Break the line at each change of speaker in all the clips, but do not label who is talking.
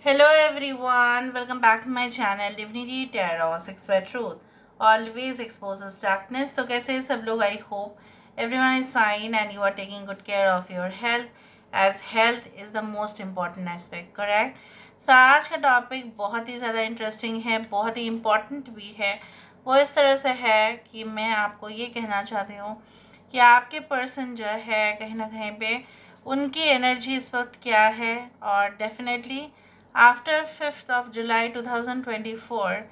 Hello everyone, welcome back to my channel Divinity Tarot 6 Word Truth. Always exposes darkness. तो कैसे हैं सब लोग? I hope everyone is fine and you are taking good care of your health, as health is the most important aspect, correct? So आज का topic बहुत ही ज़्यादा interesting है, बहुत ही इम्पॉर्टेंट भी है। वो इस तरह से है कि मैं आपको ये कहना चाहती हूँ कि आपके पर्सन जो है कहीं ना कहीं पे उनकी एनर्जी इस वक्त क्या है, और definitely after 5th of July 2024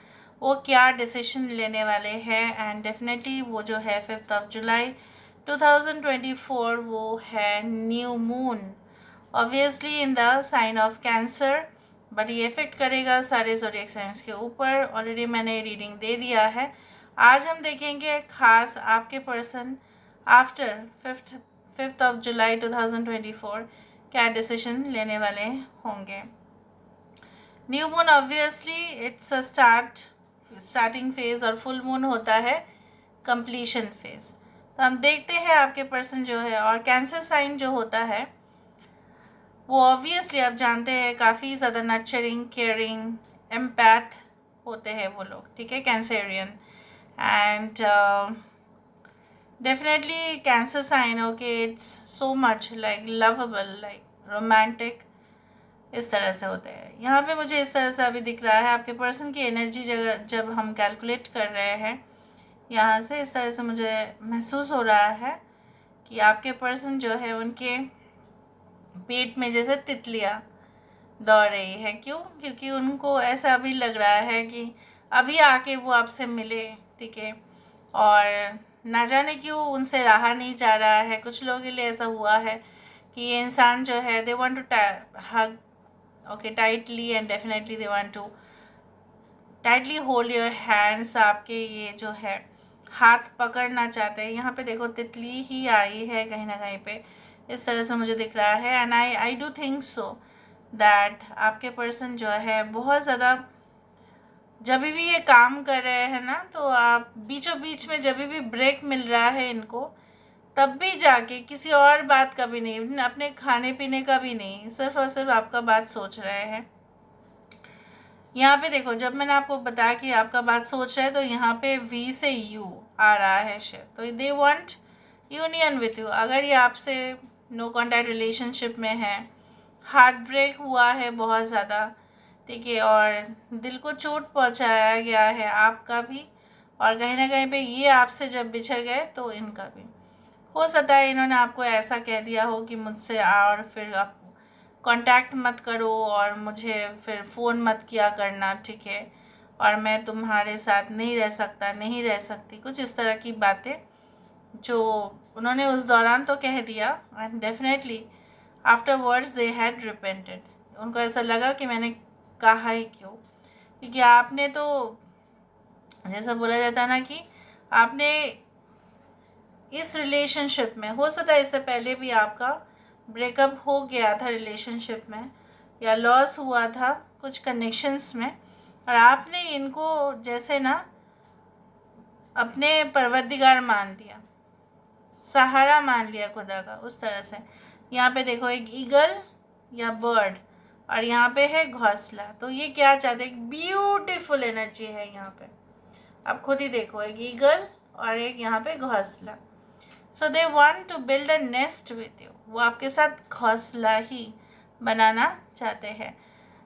वो क्या डिसीजन लेने वाले हैं। एंड डेफिनेटली वो जो है 5th of July 2024 वो है new moon, obviously in the sign of cancer, but ये इफेक्ट करेगा सारे ज़ोडिएक साइंस के ऊपर। ऑलरेडी मैंने रीडिंग दे दिया है। आज हम देखेंगे खास आपके person after 5th of July 2024 क्या डिसीजन लेने वाले होंगे। New moon obviously it's a starting phase, और फुल मून होता है कंप्लीशन फेज। तो हम देखते हैं आपके पर्सन जो है, और कैंसर साइन जो होता है वो ऑब्वियसली आप जानते हैं काफ़ी ज़्यादा नर्चरिंग, केयरिंग, एम्पैथ होते हैं वो लोग, ठीक है, Cancerian. And definitely cancer sign okay, it's so much like lovable, like romantic, इस तरह से होते हैं। यहाँ पे मुझे इस तरह से अभी दिख रहा है आपके पर्सन की एनर्जी जब हम कैलकुलेट कर रहे हैं यहाँ से, इस तरह से मुझे महसूस हो रहा है कि आपके पर्सन जो है उनके पेट में जैसे तितलियाँ दौड़ रही है। क्यों? क्योंकि उनको ऐसा अभी लग रहा है कि अभी आके वो आपसे मिले, ठीक है, और ना जाने क्यों उनसे रहा नहीं जा रहा है। कुछ लोगों के लिए ऐसा हुआ है कि ये इंसान जो है they want to hug okay tightly, and definitely they want to tightly hold your hands. आपके ये जो है हाथ पकड़ना चाहते हैं। यहाँ पे देखो तितली ही आई है कहीं ना कहीं पे, इस तरह से मुझे दिख रहा है। And I do think so that आपके पर्सन जो है बहुत ज़्यादा जब भी ये काम कर रहे हैं ना, तो आप बीचों बीच में जब भी ब्रेक मिल रहा है इनको, तब भी जाके किसी और बात का भी नहीं, अपने खाने पीने का भी नहीं, सिर्फ और सिर्फ आपका बात सोच रहे हैं। यहाँ पे देखो, जब मैंने आपको बताया कि आपका बात सोच रहा है, तो यहाँ पे वी से यू आ रहा है शिव, तो they want union with you. अगर ये आपसे नो कॉन्टैक्ट रिलेशनशिप में है, हार्ट ब्रेक हुआ है बहुत ज़्यादा, ठीक है, और दिल को चोट पहुँचाया गया है आपका भी, और कहीं ना कहीं पे ये आपसे जब बिछड़ गए तो इनका भी हो सकता है इन्होंने आपको ऐसा कह दिया हो कि मुझसे और फिर आप कांटेक्ट मत करो, और मुझे फिर फ़ोन मत किया करना, ठीक है, और मैं तुम्हारे साथ नहीं रह सकता, नहीं रह सकती, कुछ इस तरह की बातें जो उन्होंने उस दौरान तो कह दिया। And definitely after words they had repented. उनको ऐसा लगा कि मैंने कहा ही क्यों, क्योंकि आपने तो जैसा बोला जाता है ना कि आपने इस रिलेशनशिप में, हो सकता है इससे पहले भी आपका ब्रेकअप हो गया था रिलेशनशिप में, या लॉस हुआ था कुछ कनेक्शंस में, और आपने इनको जैसे ना अपने परवरदिगार मान लिया, सहारा मान लिया खुदा का, उस तरह से। यहाँ पे देखो एक ईगल या बर्ड, और यहाँ पे है घोंसला। तो ये क्या चाहते हैं? ब्यूटीफुल एनर्जी है यहाँ पे, आप खुद ही देखो, एक ईगल और एक यहाँ पे घोंसला। So they want to build a nest with you. वो आपके साथ घोंसला ही बनाना चाहते हैं।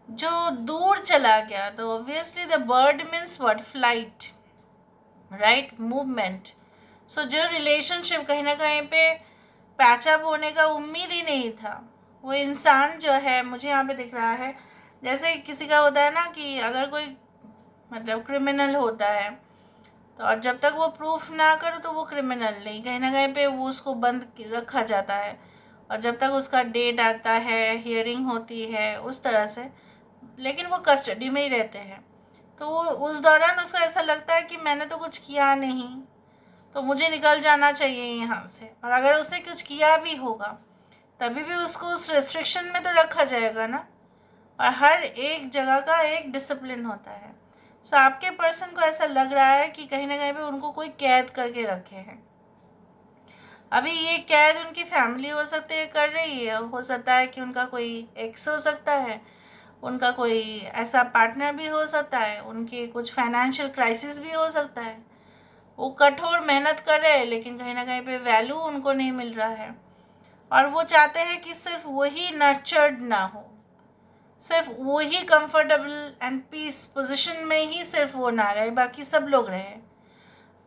जो दूर चला गया, तो obviously the bird means what? Flight, right, movement. So जो रिलेशनशिप कहीं ना कहीं पे पैचअप होने का उम्मीद ही नहीं था, वो इंसान जो है मुझे यहाँ पे दिख रहा है जैसे किसी का होता है ना कि अगर कोई मतलब क्रिमिनल होता है, तो और जब तक वो प्रूफ ना करो तो वो क्रिमिनल नहीं, कहीं ना कहीं पे वो उसको बंद रखा जाता है, और जब तक उसका डेट आता है, हियरिंग होती है, उस तरह से, लेकिन वो कस्टडी में ही रहते हैं। तो वो उस दौरान उसको ऐसा लगता है कि मैंने तो कुछ किया नहीं, तो मुझे निकल जाना चाहिए यहाँ से। और अगर उसने कुछ किया भी होगा तभी भी उसको उस रेस्ट्रिक्शन में तो रखा जाएगा ना, और हर एक जगह का एक डिसिप्लिन होता है। सो आपके पर्सन को ऐसा लग रहा है कि कहीं ना कहीं पे उनको कोई कैद करके रखे हैं। अभी ये कैद उनकी फैमिली हो सकती है कर रही है, हो सकता है कि उनका कोई एक्स हो सकता है, उनका कोई ऐसा पार्टनर भी हो सकता है, उनके कुछ फाइनेंशियल क्राइसिस भी हो सकता है। वो कठोर मेहनत कर रहे हैं लेकिन कहीं ना कहीं पे वैल्यू उनको नहीं मिल रहा है, और वो चाहते हैं कि सिर्फ वही नर्चर्ड ना हो, सिर्फ वही कंफर्टेबल एंड पीस पोजीशन में ही सिर्फ वो ना रहे, बाकी सब लोग रहे।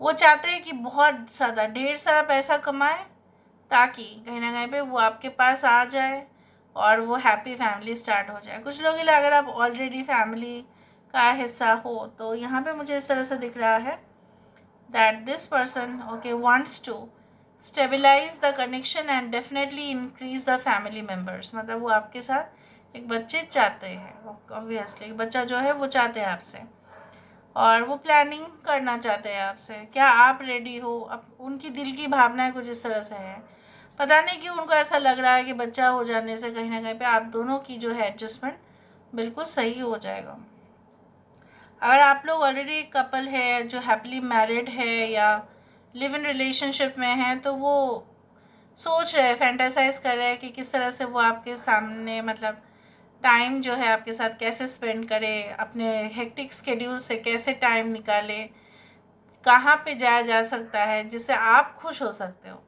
वो चाहते हैं कि बहुत ज़्यादा ढेर सारा पैसा कमाए ताकि कहीं ना कहीं पे वो आपके पास आ जाए और वो हैप्पी फैमिली स्टार्ट हो जाए। कुछ लोगों के लिए अगर आप ऑलरेडी फैमिली का हिस्सा हो तो यहाँ पे मुझे इस तरह से दिख रहा है that this person okay wants to stabilise the connection and definitely increase the family members. मतलब वो आपके साथ एक बच्चे चाहते हैं, ऑब्वियसली एक बच्चा जो है वो चाहते हैं आपसे, और वो प्लानिंग करना चाहते हैं आपसे। क्या आप रेडी हो? अब उनकी दिल की भावनाएं कुछ इस तरह से है, पता नहीं क्यों उनको ऐसा लग रहा है कि बच्चा हो जाने से कहीं ना कहीं पे आप दोनों की जो है एडजस्टमेंट बिल्कुल सही हो जाएगा। अगर आप लोग ऑलरेडी कपल है जो हैप्पीली मैरिड है या लिव इन रिलेशनशिप में है तो वो सोच रहे हैं, फैंटासाइज कर रहे हैं कि किस तरह से वो आपके सामने मतलब टाइम जो है आपके साथ कैसे स्पेंड करे, अपने हेक्टिक स्केड्यूल से कैसे टाइम निकाले, कहाँ पे जाया जा सकता है जिससे आप खुश हो सकते हो।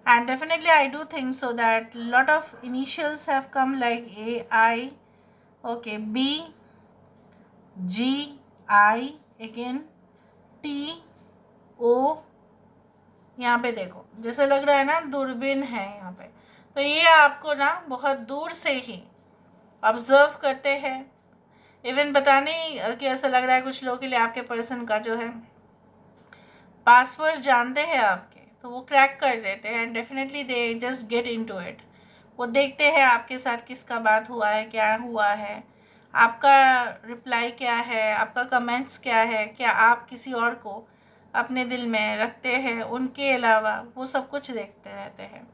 And definitely I do think so that lot of initials have come like A, I, okay, B, G, I, again T, O। यहाँ पे देखो जैसे लग रहा है ना दूरबीन है यहाँ पे, तो ये आपको ना बहुत दूर से ही ऑब्जर्व करते हैं। इवन पता नहीं कि ऐसा लग रहा है कुछ लोगों के लिए आपके पर्सन का जो है पासवर्ड जानते हैं आपके, तो वो क्रैक कर देते हैं and definitely they just get into it. वो देखते हैं आपके साथ किसका बात हुआ है, क्या हुआ है, आपका रिप्लाई क्या है, आपका कमेंट्स क्या है, क्या आप किसी और को अपने दिल में रखते हैं उनके अलावा, वो सब कुछ देखते रहते हैं।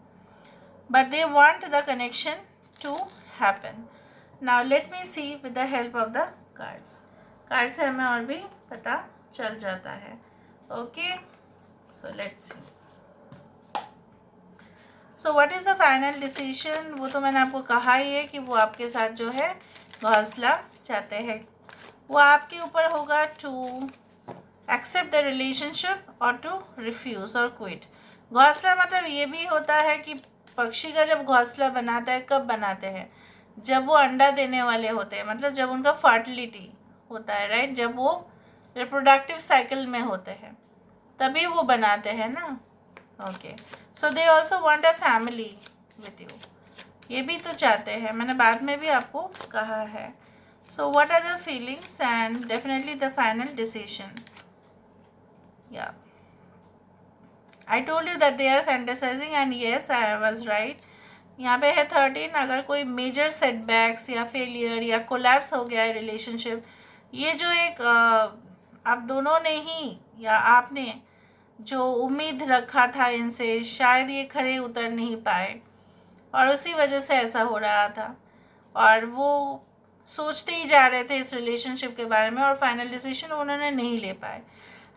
But they want the connection to happen. Now let me see with the help of the cards. Card से हमें और भी पता चल जाता है। Okay, so let's see. So what is the final decision? वो तो मैंने आपको कहा ही है कि वो आपके साथ जो है घोंसला चाहते हैं। वो आपके ऊपर होगा टू एक्सेप्ट द रिलेशनशिप और टू रिफ्यूज़ और क्विट। घोंसला मतलब ये भी होता है कि पक्षी का जब घोंसला बनाता है कब बनाते हैं? जब वो अंडा देने वाले होते हैं, मतलब जब उनका फर्टिलिटी होता है, राइट, जब वो रिप्रोडक्टिव साइकिल में होते हैं तभी वो बनाते हैं ना। Okay, so they also want a family with you, ये भी तो चाहते हैं, मैंने बाद में भी आपको कहा है। So what are the feelings and definitely the final decision. या I told you that they are fantasising and yes I was right. यहाँ पे है 13। अगर कोई मेजर सेटबैक्स या फेलियर या कोलैप्स हो गया है रिलेशनशिप, ये जो एक आप दोनों ने ही या आपने जो उम्मीद रखा था इनसे, शायद ये खड़े उतर नहीं पाए और उसी वजह से ऐसा हो रहा था, और वो सोचते ही जा रहे थे इस रिलेशनशिप के बारे में और फाइनल डिसीजन उन्होंने नहीं ले पाए।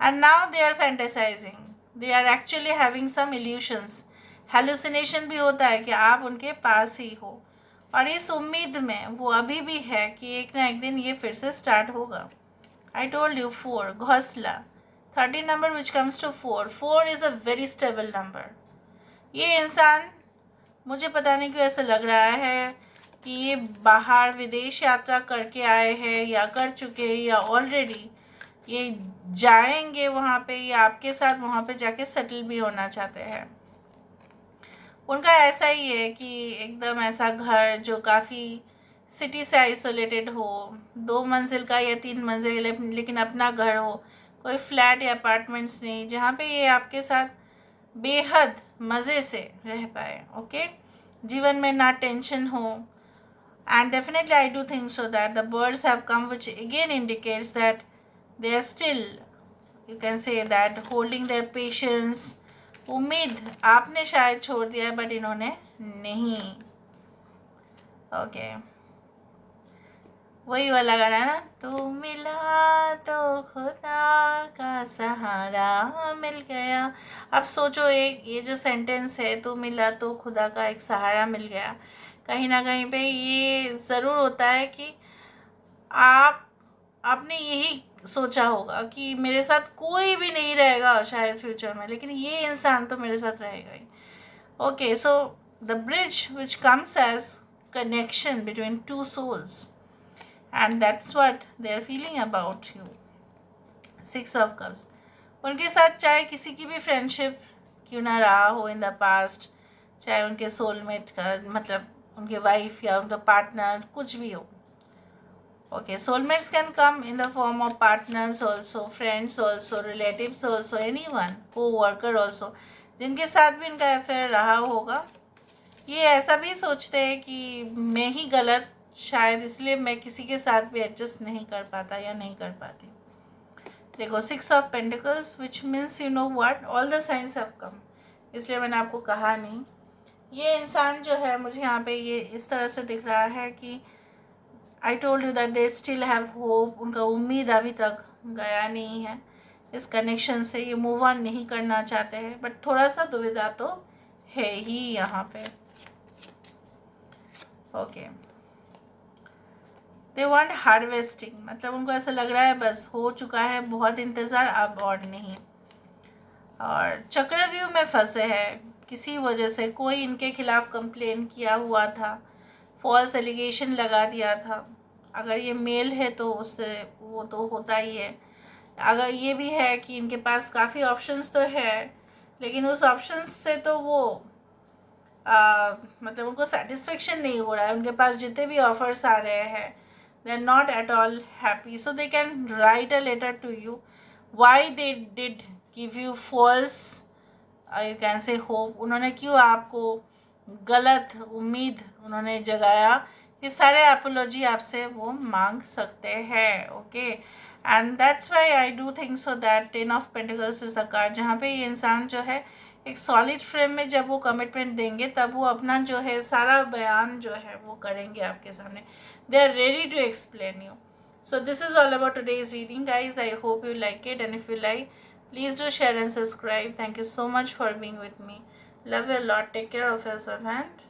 And now they are fantasising, they are actually having some illusions. Hallucination भी होता है कि आप उनके पास ही हो, और इस उम्मीद में वो अभी भी है कि एक ना एक दिन ये फिर से स्टार्ट होगा। आई टोल्ड यू 4 घोंसला 13 number which comes to 4. 4 is a very stable number. ये इंसान, मुझे पता नहीं क्यों ऐसा लग रहा है कि ये बाहर विदेश यात्रा करके आए हैं या कर चुके हैं या ऑलरेडी ये जाएंगे वहाँ पे, या आपके साथ वहाँ पे जाके सेटल भी होना चाहते हैं। उनका ऐसा ही है कि एकदम ऐसा घर जो काफ़ी सिटी से आइसोलेटेड हो, 2 मंजिल का या 3 मंजिल लेकिन अपना घर हो, कोई फ्लैट या अपार्टमेंट्स नहीं, जहाँ पे ये आपके साथ बेहद मज़े से रह पाए। ओके, जीवन में ना टेंशन हो। And definitely I do think so that the birds have come which again indicates that they are still, you can say that, holding their patience. उम्मीद आपने शायद छोड़ दिया है बट इन्होंने नहीं। ओके, वही वाला गाना है ना, तू मिला तो खुदा का सहारा मिल गया। अब सोचो, एक ये जो सेंटेंस है, तू मिला तो खुदा का एक सहारा मिल गया, कहीं ना कहीं पे ये ज़रूर होता है कि आपने यही सोचा होगा कि मेरे साथ कोई भी नहीं रहेगा शायद फ्यूचर में, लेकिन ये इंसान तो मेरे साथ रहेगा ही। Okay, so the bridge which comes as connection between two souls, and that's what they are feeling about you. 6 of Cups, उनके साथ चाहे किसी की भी फ्रेंडशिप क्यों ना रहा हो इन द पास्ट, चाहे उनके सोलमेट का मतलब उनके वाइफ या उनका पार्टनर कुछ भी हो। Okay, soulmates can come in the form of partners also, friends also, relatives also, anyone, co-worker also, जिनके साथ भी इनका अफेयर रहा होगा। ये ऐसा भी सोचते हैं कि मैं ही गलत शायद, इसलिए मैं किसी के साथ भी एडजस्ट नहीं कर पाता या नहीं कर पाती। देखो 6 of Pentacles, which means you know what, all the science have come, इसलिए मैंने आपको कहा नहीं। ये इंसान जो है मुझे यहाँ पे ये इस तरह से दिख रहा है कि आई told you that they still have hope, उनका उम्मीद अभी तक गया नहीं है इस कनेक्शन से, ये मूव ऑन नहीं करना चाहते हैं, बट थोड़ा सा दुविधा तो है ही यहाँ पे। ओके, दे वांट हार्वेस्टिंग, मतलब उनको ऐसा लग रहा है बस हो चुका है, बहुत इंतज़ार, अब और नहीं। और चक्रव्यूह में फंसे हैं किसी वजह से, कोई इनके खिलाफ कंप्लेन किया हुआ था, फॉल्स एलिगेशन लगा दिया था। अगर ये मेल है तो उससे वो तो होता ही है। अगर ये भी है कि इनके पास काफ़ी ऑप्शंस तो है, लेकिन उस ऑप्शंस से तो वो मतलब उनको सेटिस्फेक्शन नहीं हो रहा है, उनके पास जितने भी ऑफर्स आ रहे हैं they are not at all happy, so they can write a letter to you why they did give you false you can say hope, उन्होंने क्यों आपको गलत उम्मीद उन्होंने जगाया, ये सारे एपोलॉजी आपसे वो मांग सकते हैं। Okay, and that's why I do think so that 10 of Pentacles is the card, जहाँ पे ये इंसान जो है एक सॉलिड फ्रेम में जब वो कमिटमेंट देंगे तब वो अपना जो है सारा बयान जो है वो करेंगे आपके सामने, they are ready to explain you. So this is all about today's reading, guys. I hope you like it, and if you like, please do share and subscribe. Thank you so much for being with me. Love you a lot. Take care of yourself and